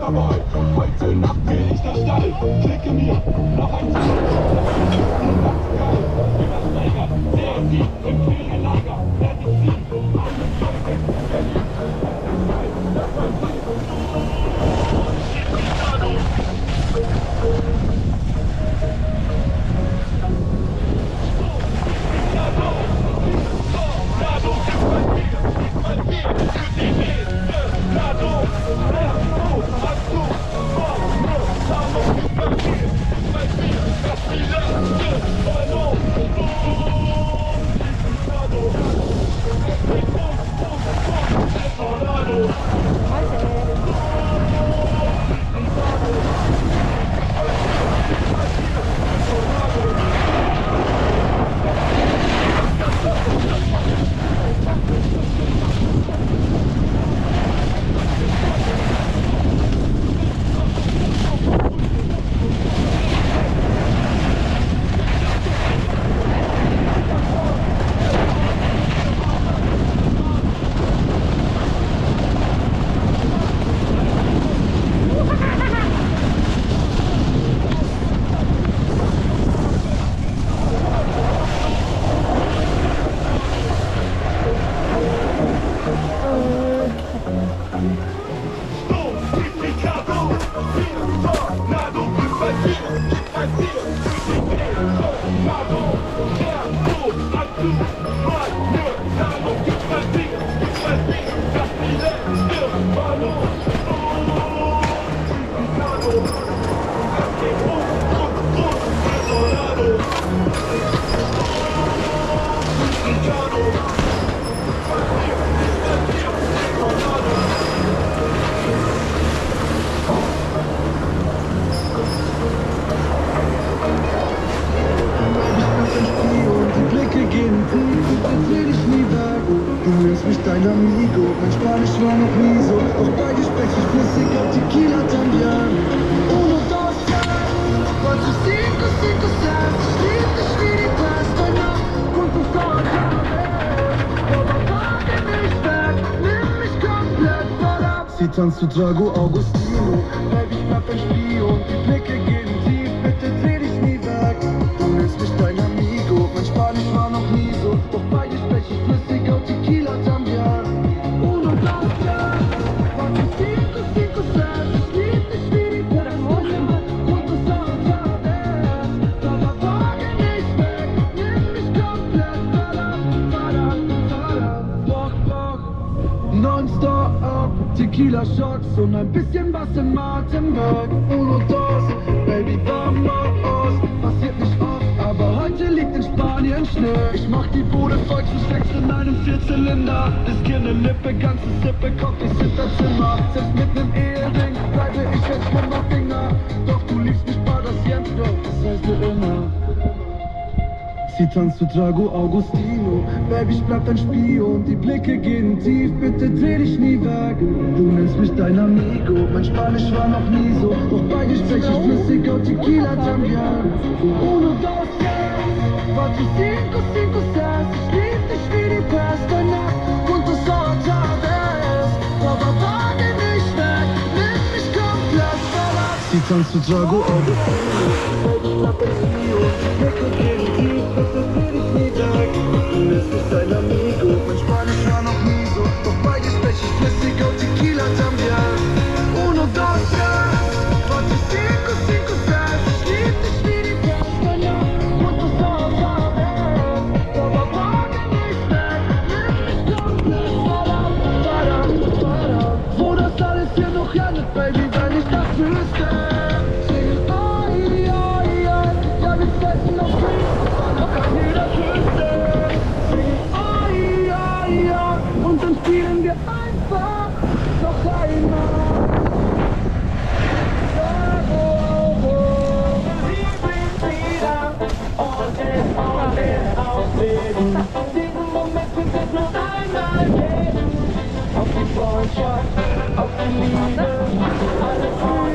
dabei. Heute Nacht will ich den Stall. Klicke mir noch ein Zimmer. Für das Lager, der Sieg im Ferienlager. Medizin, alles Zeug. Das war Zeit. Dein Amigo, mein Spanisch war noch nie so, doch bei dir spreche ich flüssiger Tequila también. Uno, dos, tres, cuatro, cinco, cinco, seis. Ich lieb dich wie die Pest, heute Nacht und du kommst aber warte nicht weg, nimm mich komplett voll ab. Sie tanzt zu Drago Augustino, Baby, ich bleib ein Spion. Die Blicke gehen tief, bitte dreh dich nie weg. Du nennst mich dein Amigo, mein Spanisch war noch nie so, doch bei dir spreche ich flüssiger Tequila también. Tequila Shots und ein bisschen was im Atemberg. Uno, dos, Baby, vamos. Passiert nicht oft, aber heute liegt in Spanien Schnee. Ich mach die Bude voll, du steckst in einem Vierzylinder. Riskier ne Lippe, ganze Sippe, kommt ins Hinterzimmer. Selbst mit nem Ehering bleibe ich jetzt Schwimmerfinger. Doch du liebst mich para siempre, das heißt für immer. Sie tanzt zu Drago Augustino, Baby, ich bleib dein Spion. Die Blicke gehen tief, bitte dreh dich nie weg. Du nennst mich dein Amigo, mein Spanisch war noch nie so, doch bei dir spreche ich flüssiger Tequila también. Uno, dos, tres, cuatro, cinco, cinco, seis. Ich lieb dich wie die Pest, heute Nacht und das otra vez. Aber warte nicht weg, nimm mich komplett voll ab. Sie tanzt zu Drago Augustino, Baby, ich bleib dein Spion. Die Blicke gehen tief, bitte dreh dich nie weg. Du nennst mich dein Amigo, mein Spanisch war noch nie so, doch bei dir spreche ich flüssiger Tequila también. Uno, dos, tres, cuatro, cinco, cinco, seis. Ich lieb dich wie die Pest, heute Nacht und das otra vez. Aber warte nicht weg, nimm mich komplett voll ab. Wo das alles hier noch endet, Baby, wenn ich das wüsste. Singen, ai, ai, ai, ja, wir fressen auf Freeze, noch an jeder Küste. Singen, ai, ai, ai, und dann spielen wir einfach noch einmal. Diesen Moment wird es noch einmal geben. Auf die Freundschaft, auf die Liebe, alles auf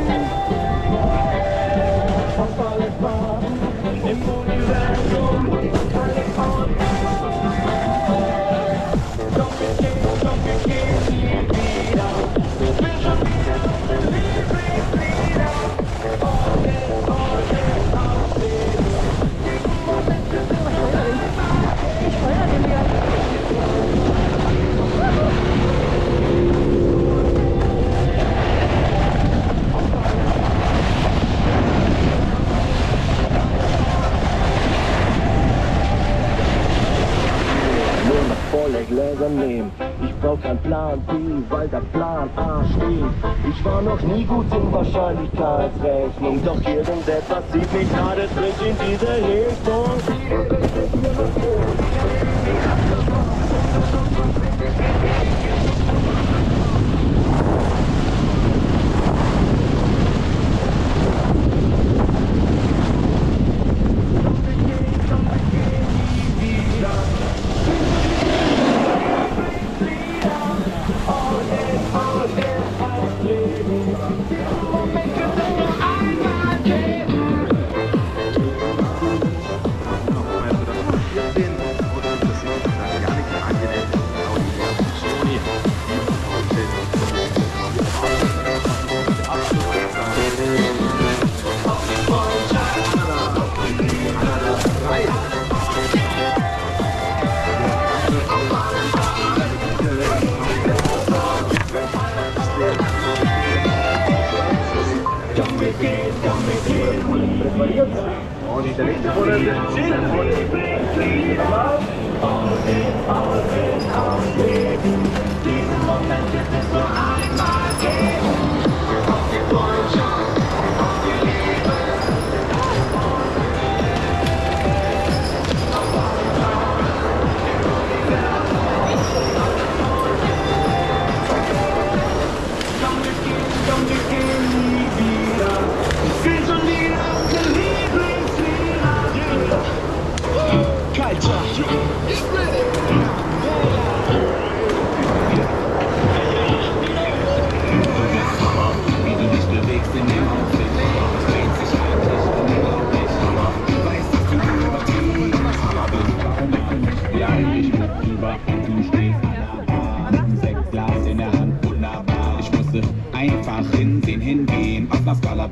kein Plan B, weil der Plan A steht. Ich war noch nie gut in Wahrscheinlichkeitsrechnung, doch irgendetwas zieht mich gerade strikt in diese Richtung.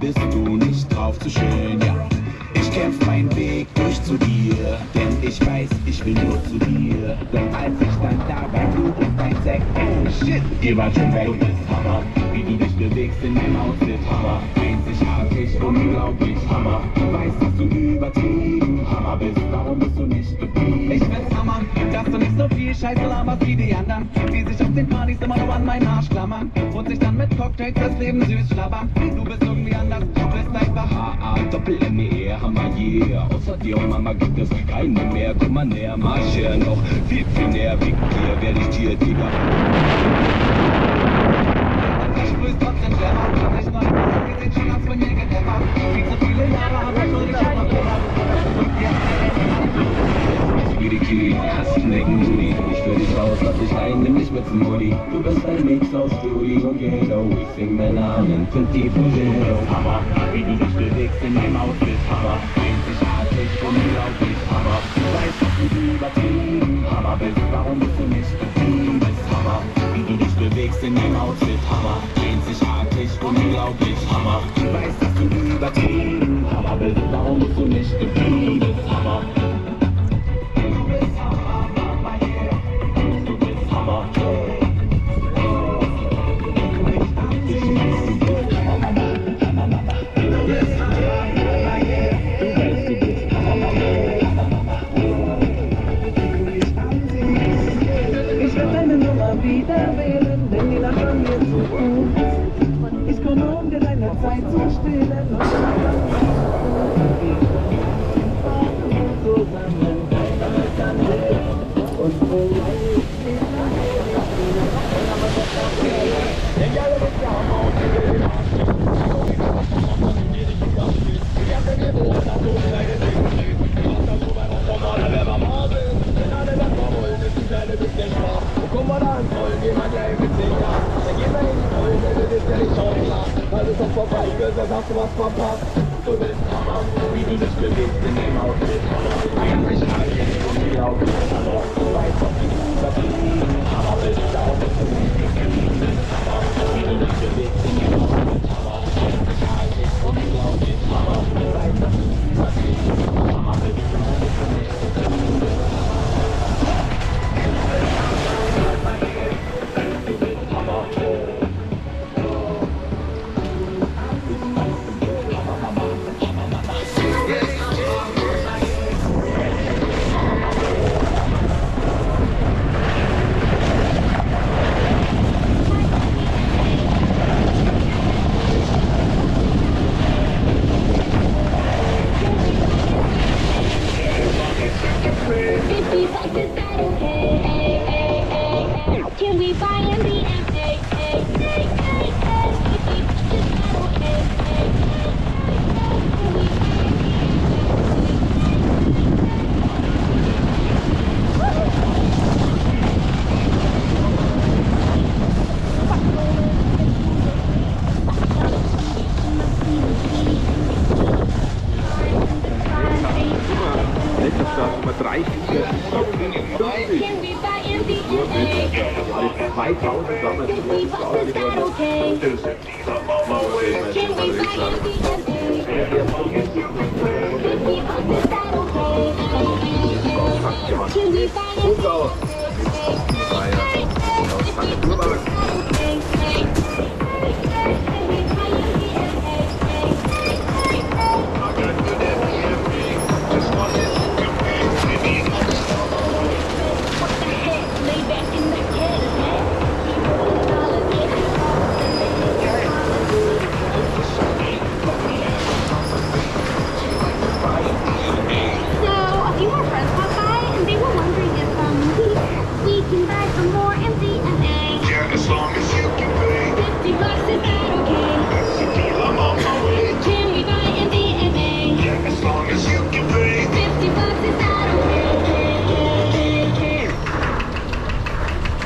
Bist du nicht drauf zu schön, ja. Ich kämpf meinen Weg durch zu dir, denn ich weiß, ich will nur zu dir. Doch als ich stand da, war du und dein Sack, oh shit, ihr wart schon weg. Du bist Hammer, wie du dich bewegst in deinem Outfit, Hammer. Einzigartig, unglaublich, Hammer. Du weißt, dass du übertrieben Hammer bist, warum bist du nicht geblieben? Ich find's Hammer, dass du nicht so viel Scheiße laberst wie die anderen, die sich auf den Partys immer nur an meinen Arsch klammern und sich dann mit Cocktails das Leben süß schlabbern. Du bist irgendwie anders, du bist einfach Doppel-M-E-R, Hammer, yeah. Außer dir und Mama gibt es keine mehr. Komm mal näher, marsch her noch viel, viel näher. Wegen dir werd ich dir, Digga. Ich sprüh's trotzdem schlimmer, hab nicht neu gemacht, wir sind schon aus von mir gedämmert. Viel zu viele Jahre hab ich schon nicht aufgehört. Kiri, hast einen dicken Booty. Ich führ dich raus, lass dich ein, nimm mich mit zum Bulli. Du bist ein Mix aus Stewie und Ghetto. Ich sing meinen Namen, find die von Ghetto. Hammer, wie du dich bewegst in deinem Outfit. Hammer, einzigartig, unglaublich. Hammer, du weißt, dass du übertrieben Hammer bist, warum bist du nicht geblieben? Hammer, wie du dich bewegst in deinem Outfit. Hammer, einzigartig, unglaublich. Hammer, du weißt, dass du übertrieben Hammer bist, warum bist du nicht geblieben? Hammer.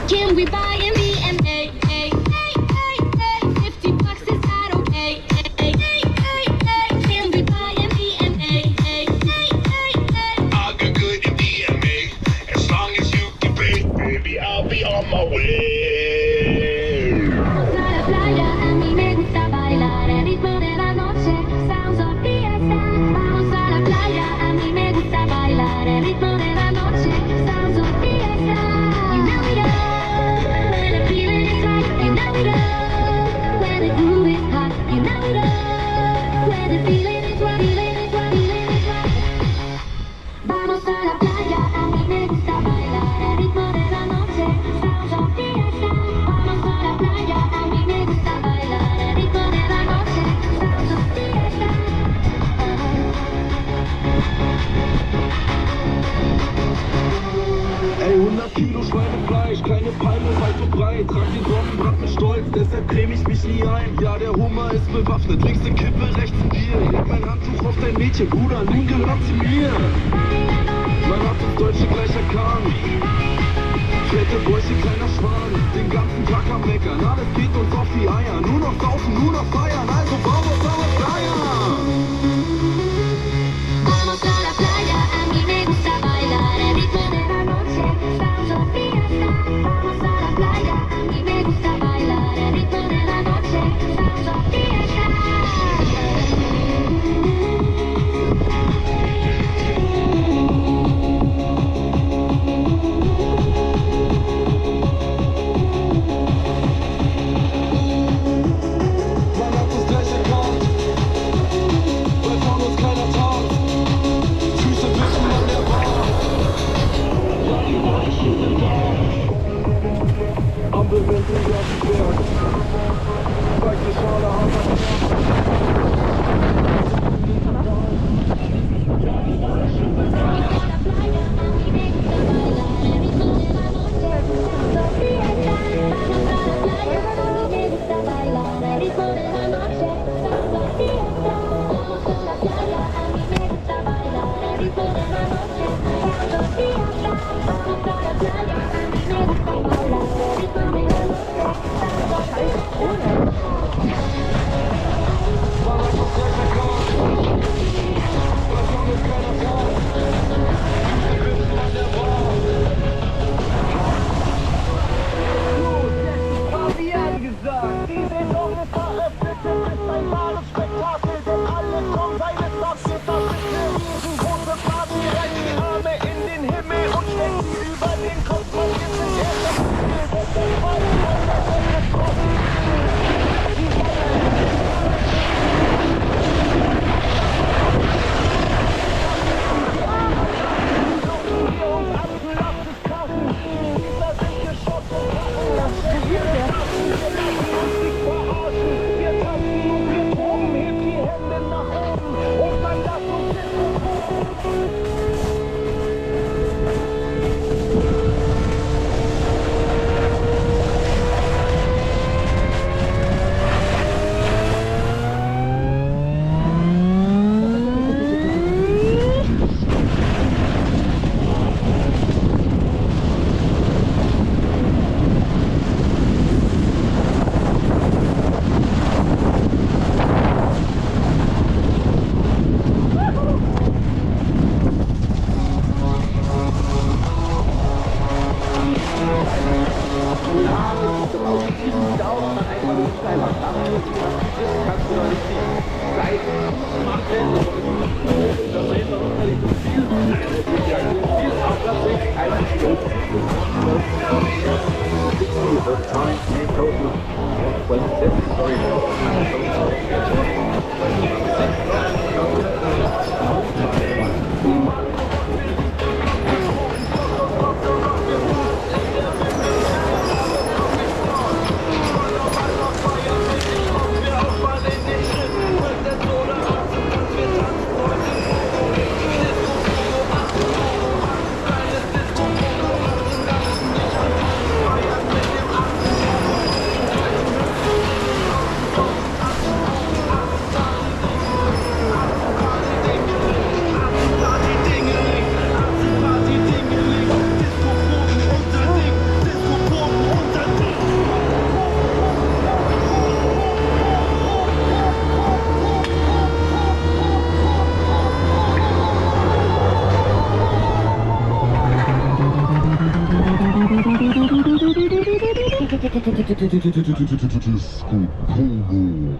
Can we buy an EMA? 50 bucks, is that okay? Can we buy an EMA? I got good in DMA. As long as you can pay, baby, I'll be on my way. Vamos a la playa, a mí me gusta bailar el ritmo de la noche. Sounds of fiesta. Vamos a la playa, a mí me gusta bailar el ritmo de la noche. Sounds of fiesta. You know we know when the feeling is right. You know we know when the groove is hot. You know we know when the feeling is right. Feeling is right. Feeling is right. Vamos a la playa, a mí me gusta bailar el ritmo de la noche. Sounds of fiesta. Vamos a la playa, a mí me gusta bailar el ritmo de la noche. Sounds of fiesta. Ey, 100 Kilo Schweinefleisch, keine Palme weit und breit. Trag den Sonnenbrand mit Stolz, deshalb creme ich mich nie ein. Ja, der Hummer ist bewaffnet, links eine Kippe, rechts ein Bier. Leg mein Handtuch auf dein Mädchen, Bruder, nun gehört sie mir. Man hat uns Deutsche gleich erkannt. Fette Bäuche, kleiner Schwan, den ganzen Tag am Meckern. Alles geht uns auf die Eier, nur noch saufen, nur noch feiern. Also vamos a la playa. Vamos a la playa, a mí me gusta bailar el ritmo de la noche. Sounds of fiesta. Vamos a la playa, a mí me gusta bailar el ritmo de la noche. Sounds of fiesta. Man hat uns gleich erkannt. Disco Kongo.